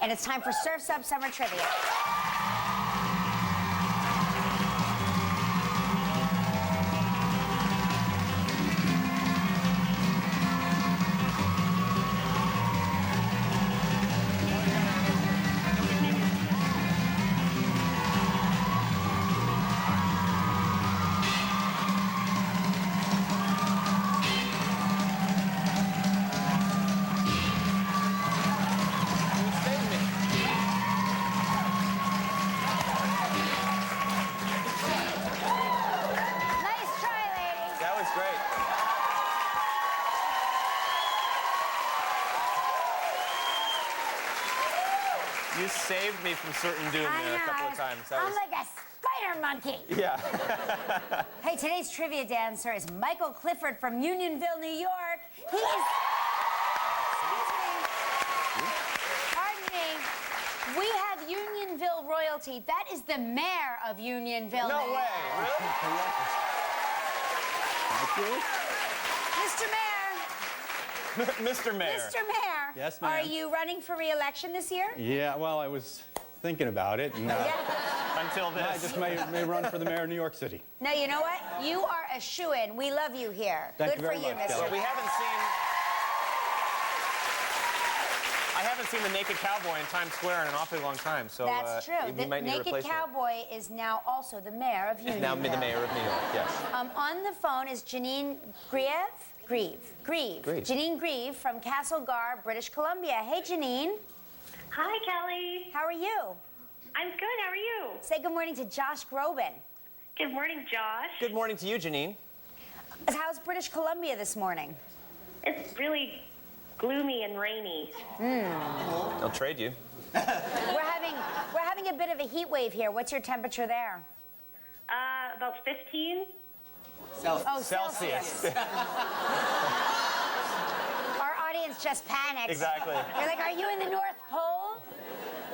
And it's time for Surf's Up Summer Trivia. You saved me from certain doom there a couple of times. I'm like a spider monkey. Yeah. Hey, today's trivia dancer is Michael Clifford from Unionville, New York. He is... Pardon me. We have Unionville royalty. That is the mayor of Unionville. No way. Really? Thank you. Mr. Mayor. Mr. Mayor. Mr. Mayor. Yes, ma'am. Are you running for re-election this year? Yeah, well, I was thinking about it. And, Until this. I just may run for the mayor of New York City. No, you know what? You are a shoo-in. We love you here. Thank Good you very for you, much, Mr. Kelly. We haven't seen... I haven't seen the naked cowboy in Times Square in an awfully long time, so That's true. we The might need to naked replace cowboy is now also the mayor of Unionville. Now the mayor of New York, yes. On the phone is Janine Grieve. Janine Grieve from Castlegar, British Columbia. Hey, Janine. Hi, Kelly. How are you? I'm good. How are you? Say good morning to Josh Groban. Good morning, Josh. Good morning to you, Janine. How's British Columbia this morning? It's really gloomy and rainy. I'll trade you. We're having a bit of a heat wave here. What's your temperature there? About 15. Oh, Celsius. Our audience just panicked. Exactly. They're like, are you in the North Pole?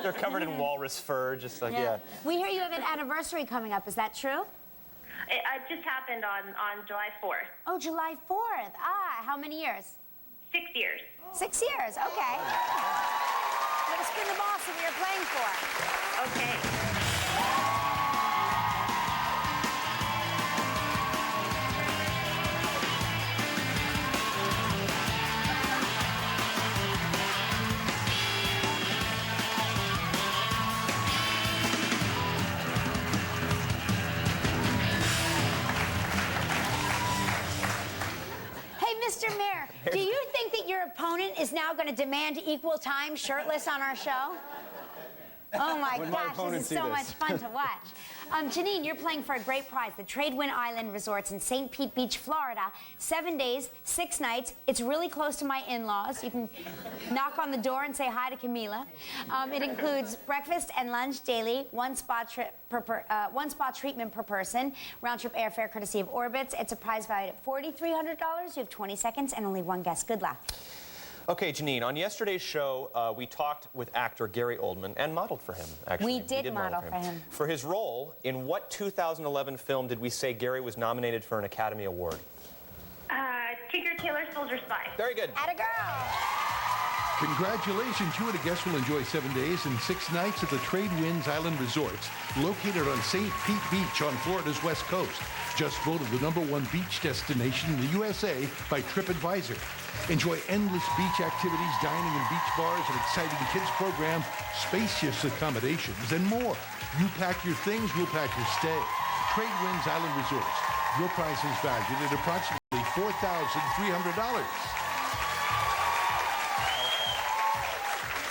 They're covered in walrus fur, just like, yeah. We hear you have an anniversary coming up. Is that true? It just happened on July 4th. Oh, July 4th. Ah, how many years? 6 years. 6 years, okay. Let us spin the ball, see what you're playing for. Okay. Hey, Mr. Mayor, do you think that your opponent is now going to demand equal time shirtless on our show? Oh my gosh, this is so much fun to watch. Janine, you're playing for a great prize, the Tradewin Island Resorts in St. Pete Beach, Florida. 7 days, 6 nights. It's really close to my in-laws. You can knock on the door and say hi to Camila. It includes breakfast and lunch daily, one spa treatment per person, round-trip airfare courtesy of Orbitz. It's a prize valued at $4,300. You have 20 seconds and only one guess. Good luck. Okay, Janine, on yesterday's show, we talked with actor Gary Oldman and modeled for him, actually. We did model for him. For his role, in what 2011 film did we say Gary was nominated for an Academy Award? Tinker Tailor Soldier Spy. Very good. Atta girl. Congratulations, you and a guest will enjoy 7 days and 6 nights at the Tradewinds Island Resorts, located on St. Pete Beach on Florida's west coast. Just voted the #1 beach destination in the USA by TripAdvisor. Enjoy endless beach activities, dining in beach bars, an exciting kids program, spacious accommodations, and more. You pack your things, we'll pack your stay. Tradewinds Island Resorts. Your price is valued at approximately $4,300.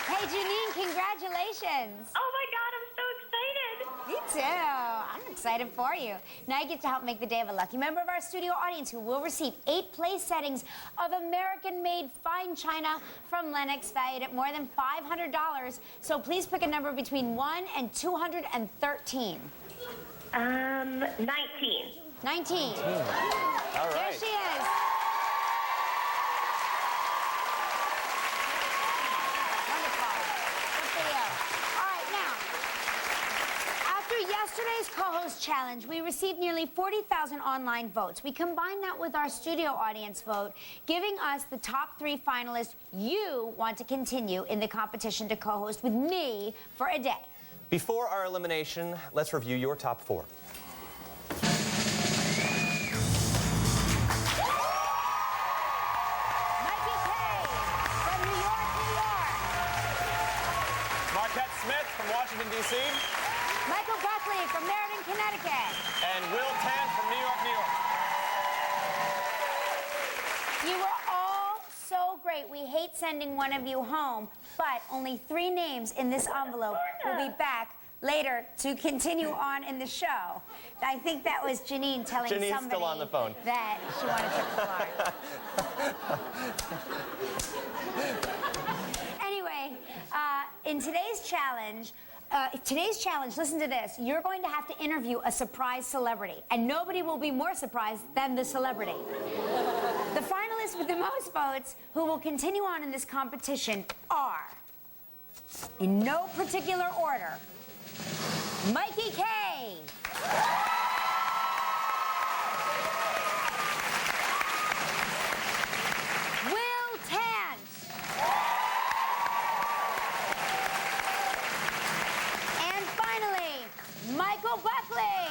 Hey, Janine, congratulations. Oh my God, I'm so excited. Me too. I'm excited for you. Now you get to help make the day of a lucky member of our studio audience who will receive 8 place settings of American-made fine china from Lennox, valued at more than $500. So please pick a number between 1 and 213. 19. 19. All right. There she is. Wonderful. Good for you. All right, now, after yesterday's co-host challenge, we received nearly 40,000 online votes. We combined that with our studio audience vote, giving us the top 3 finalists you want to continue in the competition to co-host with me for a day. Before our elimination, let's review your top 4. From Washington, D.C. Michael Buckley from Meriden, Connecticut. And Will Tan from New York, New York. You were all so great. We hate sending one of you home, but only 3 names in this envelope will be back later to continue on in the show. I think that was Janine telling Janine's somebody still on the phone. that she wanted to Florida. Anyway, in today's challenge, listen to this. You're going to have to interview a surprise celebrity, and nobody will be more surprised than the celebrity. The finalists with the most votes who will continue on in this competition are, in no particular order, Mikey K. Will Tant. And finally, Michael Buckley.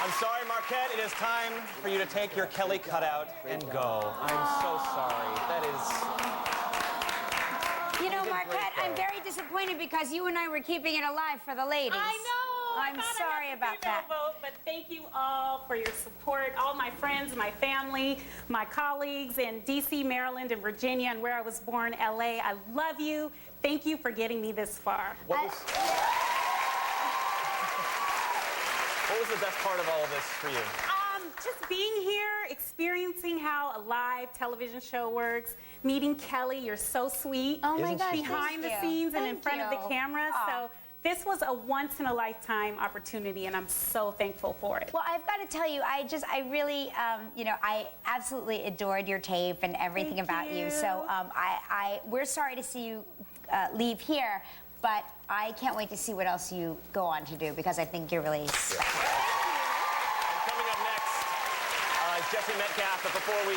I'm sorry, Marquette. It is time for you to take your Kelly cutout and go. I'm so sorry. That is... You know, Marquette, I'm very disappointed because you and I were keeping it alive for the ladies. I know. I'm sorry about that. Vote, but thank you all for your support. All my friends, my family, my colleagues in D.C., Maryland, and Virginia, and where I was born, L.A. I love you. Thank you for getting me this far. What was the best part of all of this for you? Just being here, experiencing how a live television show works, meeting Kelly, you're so sweet. Oh my gosh, behind the scenes and in front of the camera. So this was a once-in-a-lifetime opportunity, and I'm so thankful for it. Well, I've got to tell you, I really, I absolutely adored your tape and everything about you. So we're sorry to see you leave here, but I can't wait to see what else you go on to do because I think you're really special. Jesse Metcalf, but before we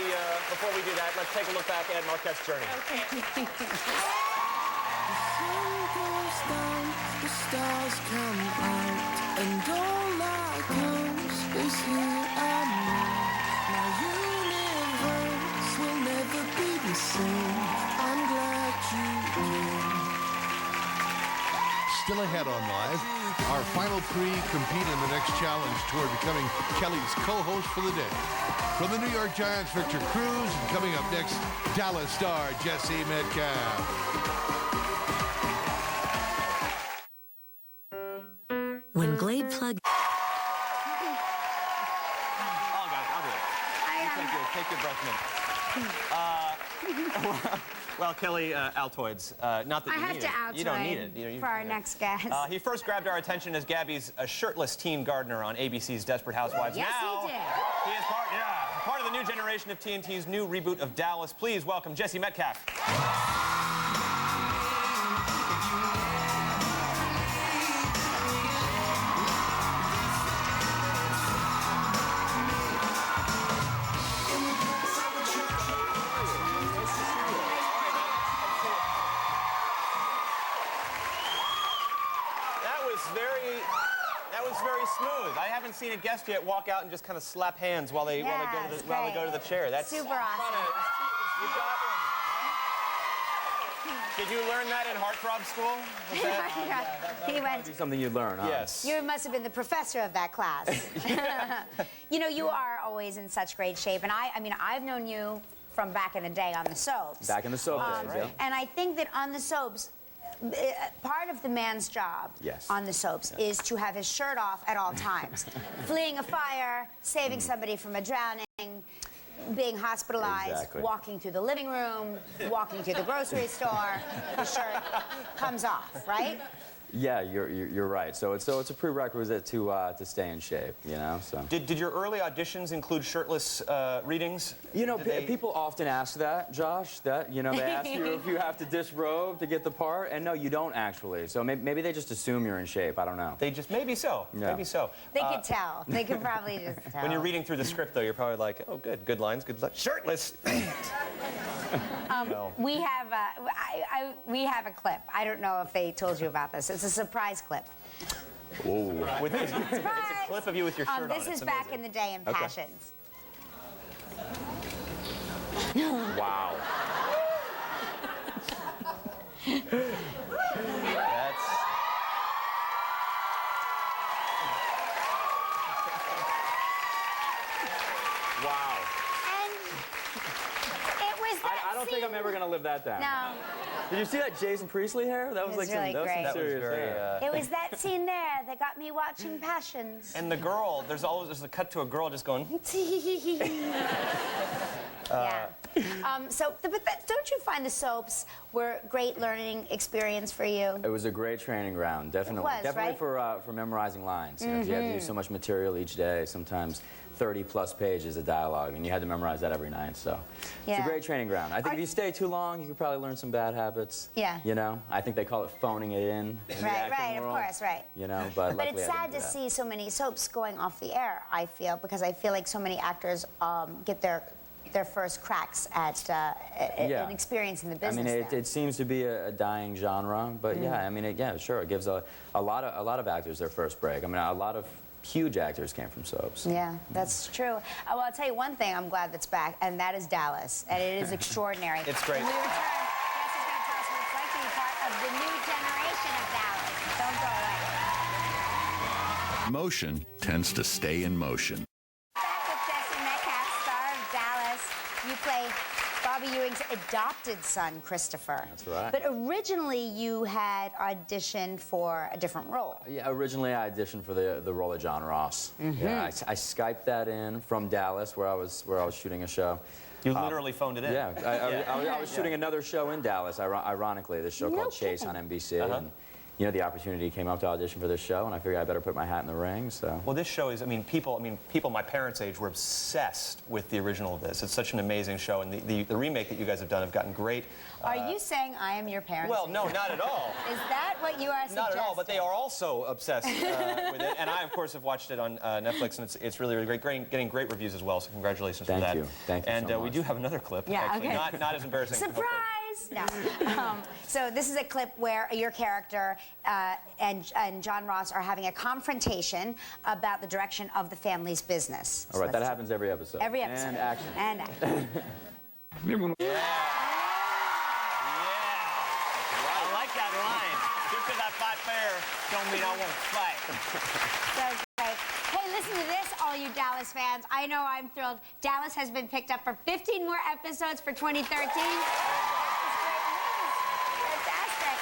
do that, let's take a look back at Marquette's journey. Okay. The sun goes down, the stars come out, and all that comes is here and now. My universe will never be the same. I'm glad you came. Still ahead on Live, our final 3 compete in the next challenge toward becoming Kelly's co-host for the day. From the New York Giants, Victor Cruz, and coming up next, Dallas star Jesse Metcalf. When Glade Plug... I'll do it. Take your breath mint. Well, Kelly, Altoids. Not that I you have need to it. Altoid You don't need it. for our next guest. He first grabbed our attention as Gabby's shirtless teen gardener on ABC's Desperate Housewives. Yes, now, he did. He is part of the new generation of TNT's new reboot of Dallas. Please welcome Jesse Metcalf. That was very smooth. I haven't seen a guest yet walk out and just kind of slap hands while they go to the chair. That's super awesome. Did you learn that in Heartthrob School? He went. Something you learn, huh? Yes. You must have been the professor of that class. You know, you are always in such great shape, and I mean, I've known you from back in the day on the soaps. Back in the soap days, yeah. And I think that on the soaps, part of the man's job on the soaps is to have his shirt off at all times. Fleeing a fire, saving somebody from a drowning, being hospitalized, walking through the living room, walking to the grocery store, the shirt comes off, right? Yeah, you're right. So it's a prerequisite to stay in shape, you know. So. Did your early auditions include shirtless readings? You know, people often ask that, Josh. That they ask you if you have to disrobe to get the part, and no, you don't actually. So maybe they just assume you're in shape. I don't know. They just maybe so. Yeah. Maybe so. They could tell. They could probably just tell. When you're reading through the script, though, you're probably like, oh, good lines, good lines. Shirtless. No. We have we have a clip. I don't know if they told you about this. It's a surprise clip. Whoa. It's Surprise! a clip of you with your shirt on. This is It's back amazing. in the day in Okay. Passions. Wow. That's... Wow. And it was that I don't think I'm ever gonna live that down. No. Did you see that Jason Priestley hair? That was It was like really some, great. that was some serious very, hair. It was that scene there that got me watching Passions. And the girl, there's a cut to a girl just going... Yeah. Don't you find the soaps were a great learning experience for you? It was a great training ground, definitely. It was, definitely right? for memorizing lines. You know, 'cause you had to do so much material each day, sometimes 30+ pages of dialogue, and you had to memorize that every night. So it's Yeah. a great training ground. I think if you stay too long, you could probably learn some bad habits. Yeah. You know, I think they call it phoning it in. The Right, acting of world, course, right. You know, but But luckily it's I sad didn't do to that. see so many soaps going off the air, I feel, because I feel like so many actors get their first cracks at in experiencing the I business. mean, there. it seems to be a dying genre, but yeah, I mean, sure, it gives a lot of actors their first break. I mean, a lot of huge actors came from soaps. Yeah, that's true. Well, I'll tell you one thing I'm glad that's back, and that is Dallas, and it is extraordinary. It's great. When we return, Jess is going to tell us what it's like to be part of the new generation of Dallas. Don't go away. Motion tends to stay in motion. Back with Jesse Metcalf, star of Dallas. You play Bobby Ewing's adopted son, Christopher. That's right. But originally, you had auditioned for a different role. Yeah, originally I auditioned for the role of John Ross. Yeah, I Skyped that in from Dallas, where I was shooting a show. You literally phoned it in. Yeah, I was shooting another show in Dallas, ironically, this show called Chase on NBC. And, you know, the opportunity came up to audition for this show, and I figured I better put my hat in the ring. So. Well, this show is, people my parents' age were obsessed with the original of this. It's such an amazing show, and the remake that you guys have done have gotten great. Are you saying I am your parents? Well, no, not at all. Is that what you are suggesting? Not at all, but they are also obsessed with it. And I, of course, have watched it on Netflix, and it's really, really great. Getting great reviews as well, so congratulations for that. Thank you And so much. we do have another clip, Yeah, actually. okay. Not as embarrassing. Surprise! No. So this is a clip where your character and John Ross are having a confrontation about the direction of the family's business. All right, that happens every episode. Every episode. And action. And action. I like that line. Just because I fight fair don't mean I won't fight. So great. Hey, listen to this, all you Dallas fans. I know I'm thrilled. Dallas has been picked up for 15 more episodes for 2013. That is great news. Fantastic.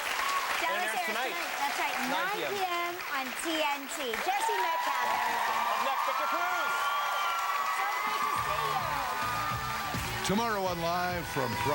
Dallas airs airs tonight. That's right, 9 p.m. on TNT. Jesse Metcalf, everybody. Up next, Victor Cruz. So great to see you. Tomorrow on Live from